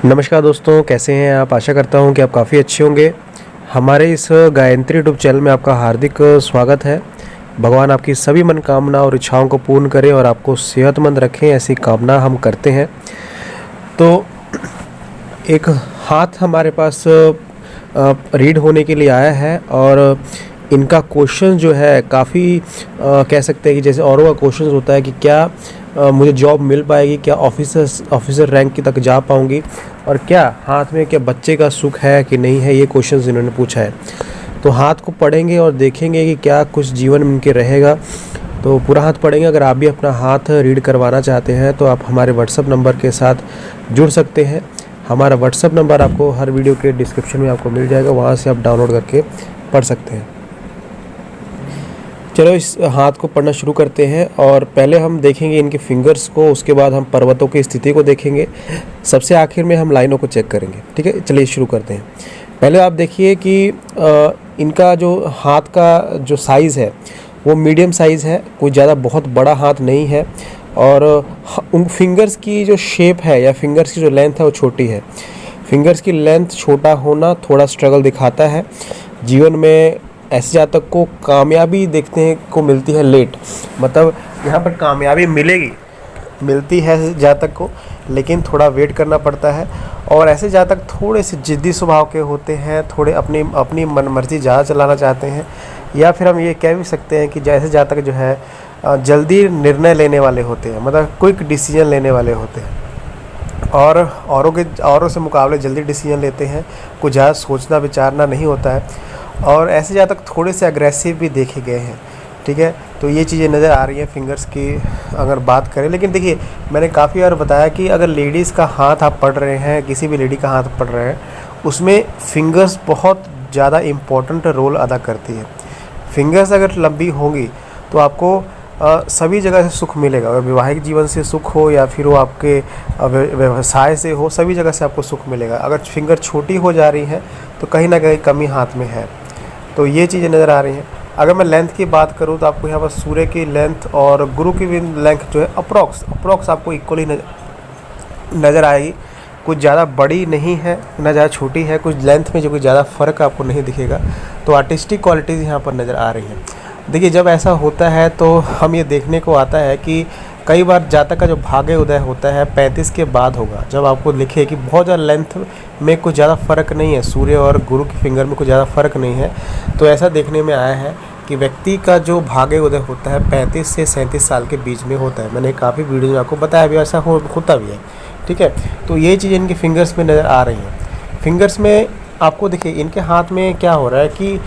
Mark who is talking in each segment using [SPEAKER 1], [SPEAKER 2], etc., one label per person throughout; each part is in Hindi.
[SPEAKER 1] नमस्कार दोस्तों, कैसे हैं आप। आशा करता हूं कि आप काफ़ी अच्छे होंगे। हमारे इस गायत्री यूट्यूब चैनल में आपका हार्दिक स्वागत है। भगवान आपकी सभी मनोकामना और इच्छाओं को पूर्ण करें और आपको सेहतमंद रखें, ऐसी कामना हम करते हैं। तो एक हाथ हमारे पास रीड होने के लिए आया है और इनका क्वेश्चन जो है काफ़ी कह सकते हैं कि जैसे औरों का क्वेश्चन होता है कि क्या मुझे जॉब मिल पाएगी, क्या ऑफिसर रैंक की तक जा पाऊंगी, और क्या हाथ में क्या बच्चे का सुख है कि नहीं है, ये क्वेश्चन इन्होंने पूछा है। तो हाथ को पढ़ेंगे और देखेंगे कि क्या कुछ जीवन में इनके रहेगा। तो पूरा हाथ पढ़ेंगे। अगर आप भी अपना हाथ रीड करवाना चाहते हैं तो आप हमारे व्हाट्सअप नंबर के साथ जुड़ सकते हैं। हमारा व्हाट्सअप नंबर आपको हर वीडियो के डिस्क्रिप्शन में आपको मिल जाएगा, वहाँ से आप डाउनलोड करके पढ़ सकते हैं। चलो इस हाथ को पढ़ना शुरू करते हैं और पहले हम देखेंगे इनके फिंगर्स को, उसके बाद हम पर्वतों की स्थिति को देखेंगे, सबसे आखिर में हम लाइनों को चेक करेंगे। ठीक है, चलिए शुरू करते हैं। पहले आप देखिए कि इनका जो हाथ का जो साइज़ है वो मीडियम साइज़ है, कोई ज़्यादा बहुत बड़ा हाथ नहीं है। और उन फिंगर्स की जो शेप है या फिंगर्स की जो लेंथ है वो छोटी है। फिंगर्स की लेंथ छोटा होना थोड़ा स्ट्रगल दिखाता है। जीवन में ऐसे जातक को कामयाबी देखने को मिलती है लेट, मतलब यहाँ पर कामयाबी मिलती है जातक को, लेकिन थोड़ा वेट करना पड़ता है। और ऐसे जातक थोड़े से जिद्दी स्वभाव के होते हैं, थोड़े अपनी मनमर्जी ज़्यादा चलाना चाहते हैं, या फिर हम ये कह भी सकते हैं कि जैसे जातक जो है जल्दी निर्णय लेने वाले होते हैं, मतलब क्विक डिसीजन लेने वाले होते हैं और औरों से मुकाबले जल्दी डिसीजन लेते हैं, कुछ ज़्यादा सोचना विचारना नहीं होता है। और ऐसे जातक थोड़े से अग्रेसिव भी देखे गए हैं। ठीक है, तो ये चीज़ें नज़र आ रही हैं फिंगर्स की अगर बात करें। लेकिन देखिए, मैंने काफ़ी बार बताया कि अगर लेडीज़ का हाथ आप पढ़ रहे हैं, किसी भी लेडी का हाथ पढ़ रहे हैं, उसमें फिंगर्स बहुत ज़्यादा इम्पोर्टेंट रोल अदा करती है। फिंगर्स अगर लंबी होंगी तो आपको सभी जगह से सुख मिलेगा। अगर वैवाहिक जीवन से सुख हो या फिर वो आपके व्यवसाय से हो, सभी जगह से आपको सुख मिलेगा। अगर फिंगर छोटी हो जा रही है तो कहीं ना कहीं कमी हाथ में है। तो ये चीज़ें नज़र आ रही हैं। अगर मैं लेंथ की बात करूँ तो आपको यहाँ पर सूर्य की लेंथ और गुरु की भी लेंथ जो है अप्रॉक्स आपको इक्वली नज़र आएगी। कुछ ज़्यादा बड़ी नहीं है ना ज़्यादा छोटी है, कुछ लेंथ में जो कुछ ज़्यादा फ़र्क आपको नहीं दिखेगा। तो आर्टिस्टिक क्वालिटीज़ यहाँ पर नज़र आ रही हैं। देखिए, जब ऐसा होता है तो हम ये देखने को आता है कि कई बार जातक का जो भाग्य उदय होता है 35 के बाद होगा, जब आपको लिखे कि बहुत ज़्यादा लेंथ में कुछ ज़्यादा फ़र्क नहीं है, सूर्य और गुरु की फिंगर में कुछ ज़्यादा फ़र्क नहीं है। तो ऐसा देखने में आया है कि व्यक्ति का जो भाग्य उदय होता है 35 से 37 साल के बीच में होता है। मैंने काफ़ी वीडियो में आपको बताया भी, ऐसा होता भी है। ठीक है, तो ये चीज़ इनके फिंगर्स में नज़र आ रही हैं। फिंगर्स में आपको देखिए इनके हाथ में क्या हो रहा है कि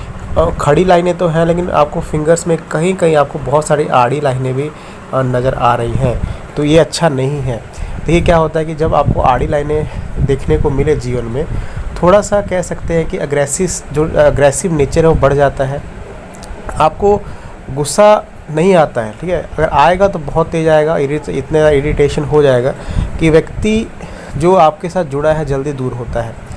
[SPEAKER 1] खड़ी लाइनें तो हैं, लेकिन आपको फिंगर्स में कहीं कहीं आपको बहुत सारी आड़ी लाइनें भी नज़र आ रही हैं। तो ये अच्छा नहीं है। देखिए क्या होता है कि जब आपको आड़ी लाइनें देखने को मिले जीवन में, थोड़ा सा कह सकते हैं कि अग्रेसिव नेचर है वो बढ़ जाता है। आपको गुस्सा नहीं आता है। ठीक है, अगर आएगा तो बहुत तेज़ आएगा, इतना इरिटेशन हो जाएगा कि व्यक्ति जो आपके साथ जुड़ा है जल्दी दूर होता है।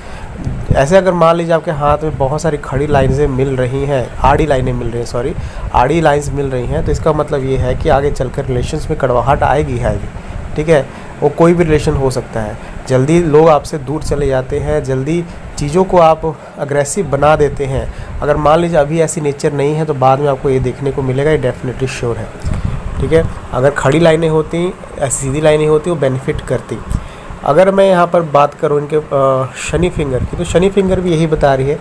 [SPEAKER 1] ऐसे अगर मान लीजिए आपके हाथ में बहुत सारी खड़ी लाइनें मिल रही हैं, आड़ी लाइनें मिल रही हैं, आड़ी लाइंस मिल रही हैं, तो इसका मतलब ये है कि आगे चलकर रिलेशंस में कड़वाहट आएगी। ठीक है, वो कोई भी रिलेशन हो सकता है। जल्दी लोग आपसे दूर चले जाते हैं, जल्दी चीज़ों को आप अग्रेसिव बना देते हैं। अगर मान लीजिए अभी ऐसी नेचर नहीं है तो बाद में आपको ये देखने को मिलेगा, ये डेफिनेटली श्योर है। ठीक है, अगर खड़ी लाइनें होती, ऐसी सीधी लाइनें होती, वो बेनिफिट करती। अगर मैं यहाँ पर बात करूँ इनके शनि फिंगर की, तो शनि फिंगर भी यही बता रही है,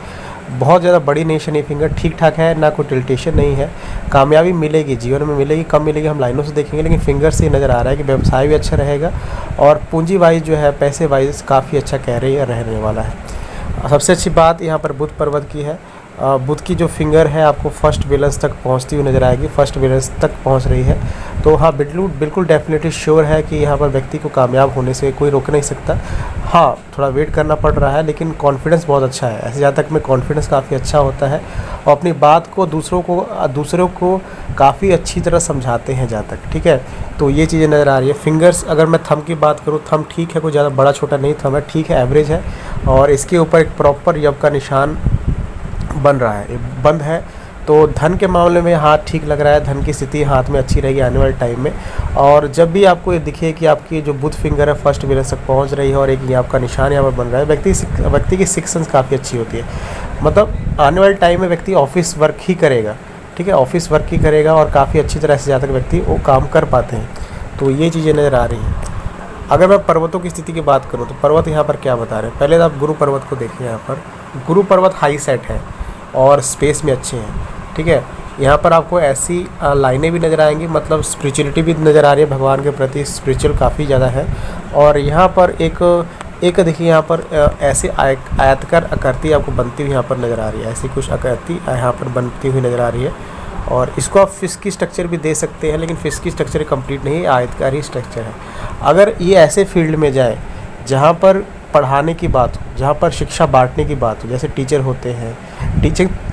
[SPEAKER 1] बहुत ज़्यादा बड़ी नहीं, शनि फिंगर ठीक ठाक है, ना कोई टिल्टेशन नहीं है। कामयाबी मिलेगी, जीवन में मिलेगी, कम मिलेगी हम लाइनों से देखेंगे, लेकिन फिंगर से नज़र आ रहा है कि व्यवसाय भी अच्छा रहेगा और पूंजी वाइज जो है, पैसे वाइज काफ़ी अच्छा कह रही है, रहने वाला है। सबसे अच्छी बात यहाँ पर बुध पर्वत की है। बुध की जो फिंगर है आपको फर्स्ट बैलेंस तक पहुंचती हुई नज़र आएगी, फर्स्ट बैलेंस तक पहुंच रही है। तो हाँ, बिल्कुल डेफिनेटली श्योर है कि यहाँ पर व्यक्ति को कामयाब होने से कोई रोक नहीं सकता। हाँ, थोड़ा वेट करना पड़ रहा है, लेकिन कॉन्फिडेंस बहुत अच्छा है। ऐसे जातक में कॉन्फिडेंस काफ़ी अच्छा होता है और अपनी बात को दूसरों को काफ़ी अच्छी तरह समझाते हैं जातक। ठीक है, तो ये चीज़ें नज़र आ रही है। फिंगर्स अगर मैं थंब की बात करूँ, थंब ठीक है, कोई ज़्यादा बड़ा छोटा नहीं थंब है, ठीक है, एवरेज है। और इसके ऊपर एक प्रॉपर यब का निशान बन रहा है, बंद है, तो धन के मामले में हाथ ठीक लग रहा है, धन की स्थिति हाथ में अच्छी रहेगी आने वाले टाइम में। और जब भी आपको ये दिखे कि आपकी जो बुध फिंगर है फर्स्ट विलेज तक पहुंच रही है और एक ये आपका निशान यहाँ पर बन रहा है, व्यक्ति की सिक्स सेंस काफ़ी अच्छी होती है। मतलब आने वाले टाइम में व्यक्ति ऑफिस वर्क ही करेगा, ठीक है, ऑफिस वर्क ही करेगा और काफ़ी अच्छी तरह से ज़्यादा व्यक्ति वो काम कर पाते हैं। तो ये चीज़ें नज़र आ रही हैं। अगर मैं पर्वतों की स्थिति की बात करूँ तो पर्वत यहाँ पर क्या बता रहे हैं, पहले तो आप गुरु पर्वत को देखिए। यहाँ पर गुरु पर्वत हाई सेट है और स्पेस में अच्छे हैं, ठीक है। यहाँ पर आपको ऐसी लाइनें भी नज़र आएंगी, मतलब स्पिरिचुअलिटी भी नज़र आ रही है, भगवान के प्रति स्पिरिचुअल काफ़ी ज़्यादा है। और यहाँ पर एक देखिए यहाँ पर ऐसे आयतकार आकृति आपको बनती हुई यहाँ पर नज़र आ रही है, ऐसी कुछ आकृति यहाँ पर बनती हुई नज़र आ रही है। और इसको आप फिश की स्ट्रक्चर भी दे सकते हैं, लेकिन फिश की स्ट्रक्चर कंप्लीट नहीं, आयतकार ही स्ट्रक्चर है। अगर ये ऐसे फील्ड में जाए जहाँ पर पढ़ाने की बात हो, जहाँ पर शिक्षा बांटने की बात हो, जैसे टीचर होते हैं,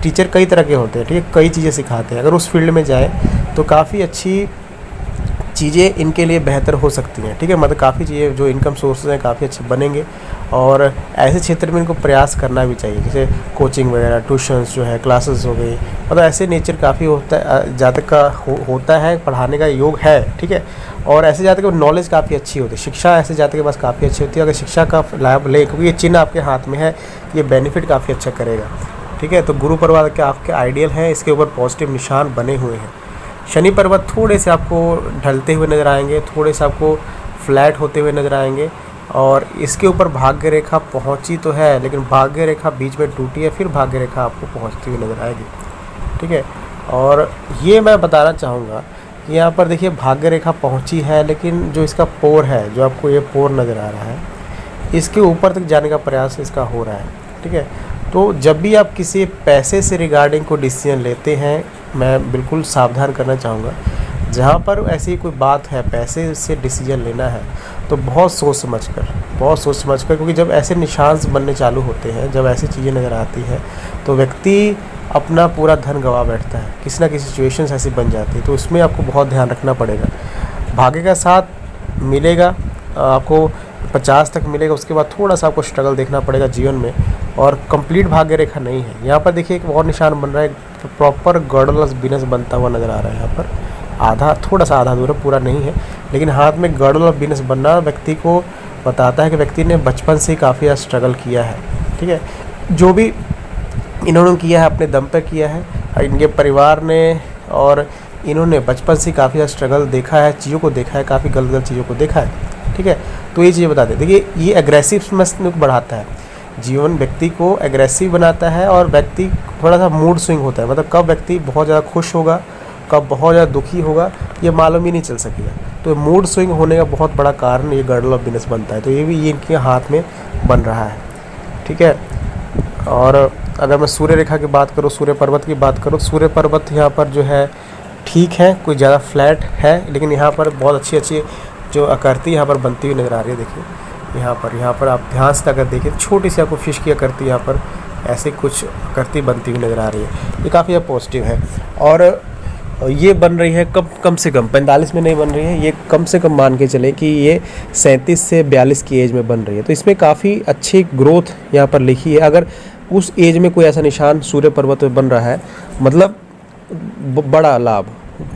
[SPEAKER 1] टीचर कई तरह के होते हैं, ठीक है, कई चीज़ें सिखाते हैं, अगर उस फील्ड में जाए तो काफ़ी अच्छी चीज़ें इनके लिए बेहतर हो सकती हैं, ठीक है। मतलब काफ़ी चीज़ें जो इनकम सोर्सेज हैं काफ़ी अच्छे बनेंगे और ऐसे क्षेत्र में इनको प्रयास करना भी चाहिए, जैसे कोचिंग वगैरह, ट्यूशन्स जो है, क्लासेस हो गई, मतलब ऐसे नेचर काफ़ी होता है, जातक का होता है, पढ़ाने का योग है, ठीक है। और ऐसे जातक की नॉलेज काफ़ी अच्छी होती है, शिक्षा ऐसे जातक के पास काफ़ी अच्छी होती है। अगर शिक्षा का लाभ ले, क्योंकि ये चिन्ह आपके हाथ में है, ये बेनिफिट काफ़ी अच्छा करेगा, ठीक है। तो गुरु पर्वत के आपके आइडियल हैं, इसके ऊपर पॉजिटिव निशान बने हुए हैं। शनि पर्वत थोड़े से आपको ढलते हुए नज़र आएंगे, थोड़े से आपको फ्लैट होते हुए नज़र आएंगे। और इसके ऊपर भाग्य रेखा पहुंची तो है, लेकिन भाग्य रेखा बीच में टूटी है, फिर भाग्य रेखा आपको पहुंचती हुई नज़र आएगी, ठीक है। और ये मैं बताना चाहूँगा कि यहाँ पर देखिए भाग्य रेखा पहुँची है, लेकिन जो इसका पोर है, जो आपको ये पोर नज़र आ रहा है, इसके ऊपर तक जाने का प्रयास इसका हो रहा है, ठीक है। तो जब भी आप किसी पैसे से रिगार्डिंग कोई डिसीजन लेते हैं, मैं बिल्कुल सावधान करना चाहूँगा, जहाँ पर ऐसी कोई बात है पैसे से डिसीजन लेना है तो बहुत सोच समझ कर, क्योंकि जब ऐसे निशान बनने चालू होते हैं, जब ऐसी चीज़ें नज़र आती हैं तो व्यक्ति अपना पूरा धन गंवा बैठता है, किसी ना किसी सिचुएशंस ऐसी बन जाती है। तो उसमें आपको बहुत ध्यान रखना पड़ेगा। भाग्य का साथ मिलेगा आपको, 50 तक मिलेगा, उसके बाद थोड़ा सा आपको स्ट्रगल देखना पड़ेगा जीवन में, और कंप्लीट भाग्य रेखा नहीं है। यहाँ पर देखिए एक और निशान बन रहा है, प्रॉपर गॉडलस बिजनेस बनता हुआ नज़र आ रहा है। यहाँ पर आधा, थोड़ा सा आधा अधूरा, पूरा नहीं है, लेकिन हाथ में गॉडल ऑफ बिजनेस बनना व्यक्ति को बताता है कि व्यक्ति ने बचपन से काफ़ी ज़्यादा स्ट्रगल किया है, ठीक है। जो भी इन्होंने किया है अपने दम पर किया है, इनके परिवार ने और इन्होंने बचपन से काफ़ी ज़्यादा स्ट्रगल देखा है, चीज़ों को देखा है, काफ़ी गलत चीज़ों को देखा है, ठीक है। तो ये चीज़ें बताते हैं। देखिए ये एग्रेसिवनेस बढ़ाता है, जीवन व्यक्ति को एग्रेसिव बनाता है, और व्यक्ति थोड़ा सा मूड स्विंग होता है, मतलब कब व्यक्ति बहुत ज़्यादा खुश होगा, कब बहुत ज़्यादा दुखी होगा, ये मालूम ही नहीं चल सकेगा। तो मूड स्विंग होने का बहुत बड़ा कारण ये गॉडल ऑफ बिजनेस बनता है। तो ये भी ये इनके हाथ में बन रहा है, ठीक है। और अगर मैं सूर्य रेखा की बात करूँ, सूर्य पर्वत की बात करूँ, सूर्य पर्वत यहाँ पर जो है ठीक है, कोई ज़्यादा फ्लैट है, लेकिन यहाँ पर बहुत अच्छी जो आकृति यहाँ पर बनती हुई नज़र आ रही है। देखिए यहाँ पर आप ध्यान से अगर देखें, छोटी सी आपको फिश की आकृति यहाँ पर ऐसे कुछ आकृति बनती हुई नज़र आ रही है, ये काफ़ी पॉजिटिव है। और ये बन रही है कम से कम 45 में नहीं बन रही है, ये कम से कम मान के चलें कि ये 37 से 42 की एज में बन रही है। तो इसमें काफ़ी अच्छी ग्रोथ यहाँ पर लिखी है। अगर उस एज में कोई ऐसा निशान सूर्य पर्वत में बन रहा है, मतलब बड़ा लाभ,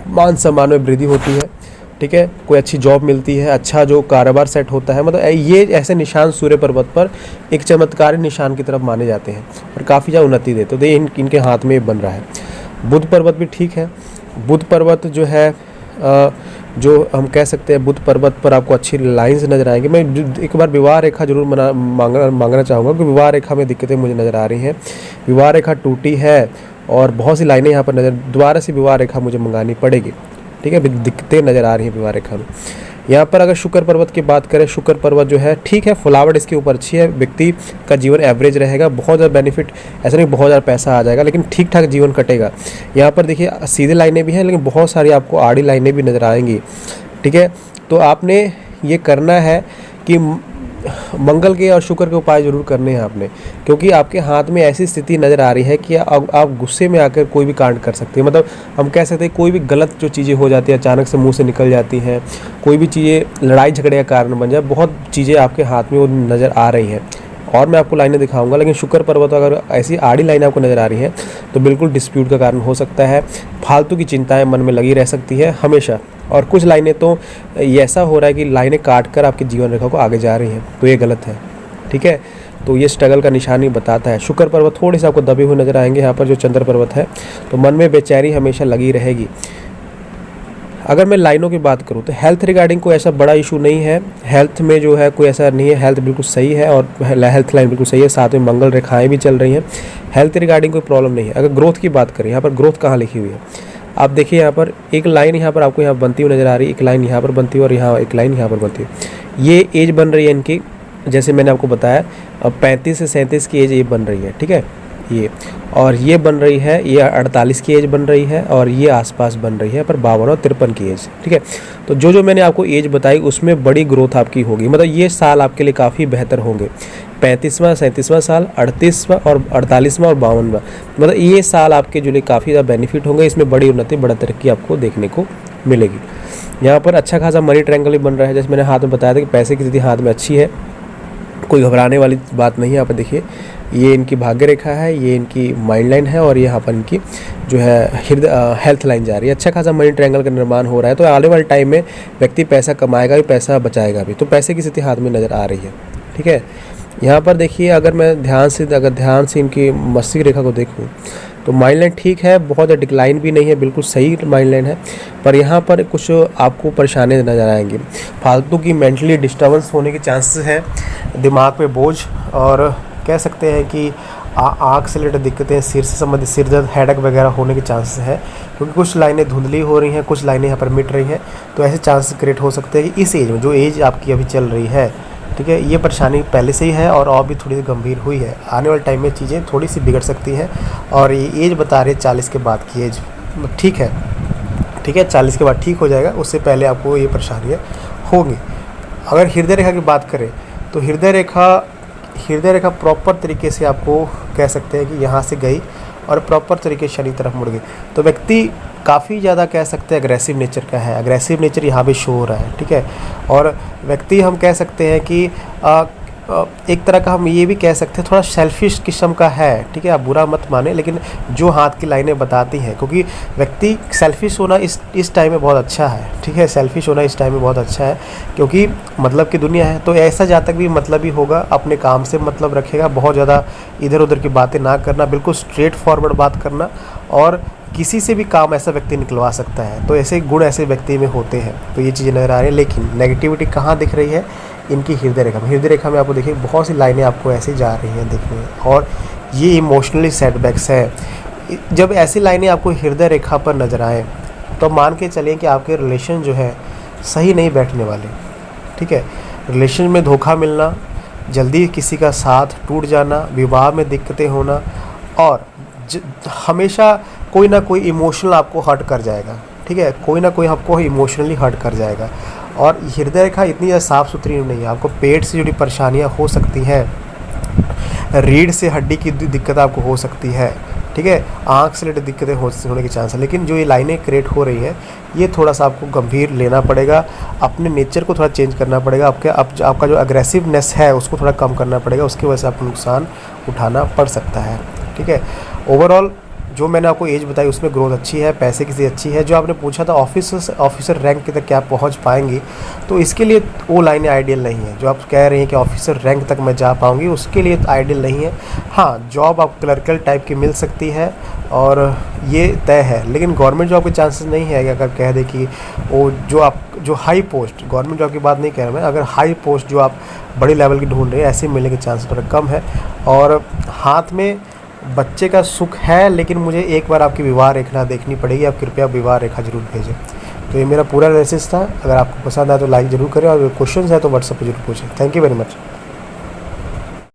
[SPEAKER 1] मान सम्मान में वृद्धि होती है, ठीक है, कोई अच्छी जॉब मिलती है, अच्छा जो कारोबार सेट होता है, मतलब ये ऐसे निशान सूर्य पर्वत पर एक चमत्कारी निशान की तरफ माने जाते हैं और काफ़ी ज़्यादा उन्नति देते। तो ये इनके हाथ में बन रहा है। बुध पर्वत भी ठीक है। बुध पर्वत जो है जो हम कह सकते हैं, बुध पर्वत पर आपको अच्छी लाइंस नज़र आएंगी। मैं एक बार विवाह रेखा जरूर मांगना चाहूँगा कि विवाह रेखा में दिक्कतें मुझे नज़र आ रही हैं। विवाह रेखा टूटी है और बहुत सी लाइनें यहाँ पर दोबारा से विवाह रेखा मुझे मंगानी पड़ेगी, ठीक है, दिक्कतें नज़र आ रही हैं विवाह रेखा में। यहाँ पर अगर शुक्र पर्वत की बात करें, शुक्र पर्वत जो है ठीक है, फ्लावट इसके ऊपर अच्छी है, व्यक्ति का जीवन एवरेज रहेगा, बहुत ज़्यादा बेनिफिट ऐसा नहीं बहुत ज़्यादा पैसा आ जाएगा, लेकिन ठीक ठाक जीवन कटेगा। यहाँ पर देखिए सीधे लाइनें भी हैं, लेकिन बहुत सारी आपको आड़ी लाइनें भी नज़र आएंगी, ठीक है। तो आपने ये करना है कि मंगल के और शुक्र के उपाय जरूर करने हैं आपने, क्योंकि आपके हाथ में ऐसी स्थिति नज़र आ रही है कि आप गुस्से में आकर कोई भी कांड कर सकते हैं। मतलब हम कह सकते हैं कोई भी गलत जो चीज़ें हो जाती हैं, अचानक से मुंह से निकल जाती हैं, कोई भी चीज़ें लड़ाई झगड़े का कारण बन जाए, बहुत चीज़ें आपके हाथ में वो नज़र आ रही हैं। और मैं आपको लाइनें दिखाऊंगा, लेकिन शुक्र पर्वत अगर ऐसी आड़ी लाइनें आपको नज़र आ रही हैं तो बिल्कुल डिस्प्यूट का कारण हो सकता है, फालतू की चिंताएं मन में लगी रह सकती है हमेशा। और कुछ लाइनें तो ये ऐसा हो रहा है कि लाइनें काट कर आपकी जीवन रेखा को आगे जा रही हैं, तो ये गलत है, ठीक है। तो ये स्ट्रगल का निशानी बताता है। शुक्र पर्वत थोड़े से आपको दबे हुए नज़र आएंगे यहाँ पर जो चंद्र पर्वत है, तो मन में बेचैनी हमेशा लगी रहेगी। अगर मैं लाइनों की बात करूँ तो हेल्थ रिगार्डिंग कोई ऐसा बड़ा इशू नहीं है, हेल्थ में जो है कोई ऐसा नहीं है, हेल्थ बिल्कुल सही है और हेल्थ लाइन बिल्कुल सही है, साथ में मंगल रेखाएं भी चल रही हैं, हेल्थ रिगार्डिंग कोई प्रॉब्लम नहीं है। अगर ग्रोथ की बात करें, यहाँ पर ग्रोथ कहाँ लिखी हुई है आप देखिए, यहाँ पर एक लाइन यहाँ पर आपको यहाँ बनती हुई नज़र आ रही है, एक लाइन यहाँ पर बनती हुई और यहाँ एक लाइन यहाँ पर बनती हुई। ये एज बन रही है इनकी, जैसे मैंने आपको बताया 35 से 37 की एज ये बन रही है, ठीक है ये, और ये बन रही है, ये 48 की एज बन रही है और ये आसपास बन रही है पर 52 और 53 की एज, ठीक है। तो जो मैंने आपको एज बताई उसमें बड़ी ग्रोथ आपकी होगी, मतलब ये साल आपके लिए काफ़ी बेहतर होंगे। 35वां 37वां साल, 38वां और 48वां और 52वां, मतलब ये साल आपके जो लिए काफ़ी ज़्यादा बेनिफिट होंगे, इसमें बड़ी उन्नति बड़ा तरक्की आपको देखने को मिलेगी। यहाँ पर अच्छा खासा मनी ट्रायंगल भी बन रहा है, जैसे मैंने हाथ में बताया था कि पैसे की स्थिति हाथ में अच्छी है, कोई घबराने वाली बात नहीं है। यहाँ पर देखिए ये इनकी भाग्य रेखा है, ये इनकी माइंड लाइन है और यहाँ पर इनकी जो है हेल्थ लाइन जा रही है। अच्छा खासा मनी ट्रायंगल का निर्माण हो रहा है, तो आने वाले टाइम में व्यक्ति पैसा कमाएगा भी, पैसा बचाएगा भी, तो पैसे की स्थिति हाथ में नज़र आ रही है, ठीक है। यहाँ पर देखिए अगर मैं ध्यान से इनकी मस्तिष्क रेखा को देखूँ तो माइंड लाइन ठीक है, बहुत डिक्लाइन भी नहीं है, बिल्कुल सही माइंड लाइन है, पर यहाँ पर कुछ आपको परेशानी नज़र आएंगी। फालतू की मेंटली डिस्टर्बेंस होने के चांसेस हैं, दिमाग पे बोझ, और कह सकते हैं कि आँख से रिलेटेड दिक्कतें, सिर से संबंधित सिर दर्द, हेडेक वगैरह होने के चांसेस हैं, क्योंकि कुछ लाइनें धुंधली हो रही हैं, कुछ लाइनें यहाँ पर मिट रही हैं, तो ऐसे चांसेस क्रिएट हो सकते हैं कि इस एज में, जो एज आपकी अभी चल रही है, ठीक है, ये परेशानी पहले से ही है और भी थोड़ी सी गंभीर हुई है। आने वाले टाइम में चीज़ें थोड़ी सी बिगड़ सकती हैं, और ये एज बता रही है 40 के बाद की एज, ठीक है, 40 के बाद ठीक हो जाएगा, उससे पहले आपको ये परेशानियाँ होंगी। अगर हृदय रेखा की बात करें तो हृदय रेखा प्रॉपर तरीके से आपको कह सकते हैं कि यहाँ से गई और प्रॉपर तरीके से शनि तरफ मुड़ गई, तो व्यक्ति काफ़ी ज़्यादा कह सकते हैं अग्रेसिव नेचर का है, अग्रेसिव नेचर यहाँ भी शो हो रहा है, ठीक है। और व्यक्ति हम कह सकते हैं कि एक तरह का हम ये भी कह सकते हैं थोड़ा सेल्फिश किस्म का है, ठीक है, आप बुरा मत माने, लेकिन जो हाथ की लाइनें बताती हैं, क्योंकि व्यक्ति सेल्फिश होना इस टाइम में बहुत अच्छा है, ठीक है, सेल्फिश होना इस टाइम में बहुत अच्छा है, क्योंकि मतलब की दुनिया है, तो ऐसा जातक भी मतलब ही होगा, अपने काम से मतलब रखेगा, बहुत ज़्यादा इधर उधर की बातें ना करना, बिल्कुल स्ट्रेट फॉरवर्ड बात करना, और किसी से भी काम ऐसा व्यक्ति निकलवा सकता है, तो ऐसे गुण ऐसे व्यक्ति में होते हैं, तो ये चीज़ें नजर आ रही है। लेकिन नेगेटिविटी कहाँ दिख रही है, इनकी हृदय रेखा में आपको देखिए बहुत सी लाइनें आपको ऐसे जा रही हैं देखने में, और ये इमोशनली सेटबैक्स है। जब ऐसी लाइनें आपको हृदय रेखा पर नज़र आए तो मान के चलें कि आपके रिलेशन जो है सही नहीं बैठने वाले, ठीक है, रिलेशन में धोखा मिलना, जल्दी किसी का साथ टूट जाना, विवाह में दिक्कतें होना, और हमेशा कोई ना कोई इमोशनल आपको हर्ट कर जाएगा, ठीक है, कोई ना कोई आपको इमोशनली हर्ट कर जाएगा। और हृदय रेखा इतनी ज़्यादा साफ़ सुथरी नहीं है, आपको पेट से जुड़ी परेशानियां हो सकती हैं, रीढ़ से हड्डी की दिक्कत आपको हो सकती है, ठीक है, आँख से रिलेटेड दिक्कतें होने के चांस है। लेकिन जो ये लाइनें क्रिएट हो रही हैं, ये थोड़ा सा आपको गंभीर लेना पड़ेगा, अपने नेचर को थोड़ा चेंज करना पड़ेगा, आपका जो अग्रेसिवनेस है उसको थोड़ा कम करना पड़ेगा, उसकी वजह से आपको नुकसान उठाना पड़ सकता है, ठीक है। ओवरऑल जो मैंने आपको एज बताई उसमें ग्रोथ अच्छी है, पैसे की स्थिति अच्छी है। जो आपने पूछा था ऑफिसर रैंक के तक क्या पहुंच पाएंगी, तो इसके लिए वो लाइनें आइडियल नहीं है। जो आप कह रहे हैं कि ऑफिसर रैंक तक मैं जा पाऊंगी, उसके लिए आइडियल नहीं है। हाँ, जॉब आप क्लर्कल टाइप की मिल सकती है और ये तय है, लेकिन गवर्नमेंट जॉब के चांसेस नहीं है। अगर कह दे कि वो जो हाई पोस्ट, गवर्नमेंट जॉब की बात नहीं कह रहा मैं, अगर हाई पोस्ट जो आप बड़ी लेवल की ढूंढ रहे हैं, ऐसे मिलने के चांसेस थोड़ा कम है। और हाथ में बच्चे का सुख है, लेकिन मुझे एक बार आपकी विवाह रेखा देखनी पड़ेगी, आप कृपया विवाह रेखा जरूर भेजें। तो ये मेरा पूरा एनालिसिस था। अगर आपको पसंद आए तो लाइक ज़रूर करें, और क्वेश्चन है तो व्हाट्सएप पर जरूर पूछें। Thank you very much.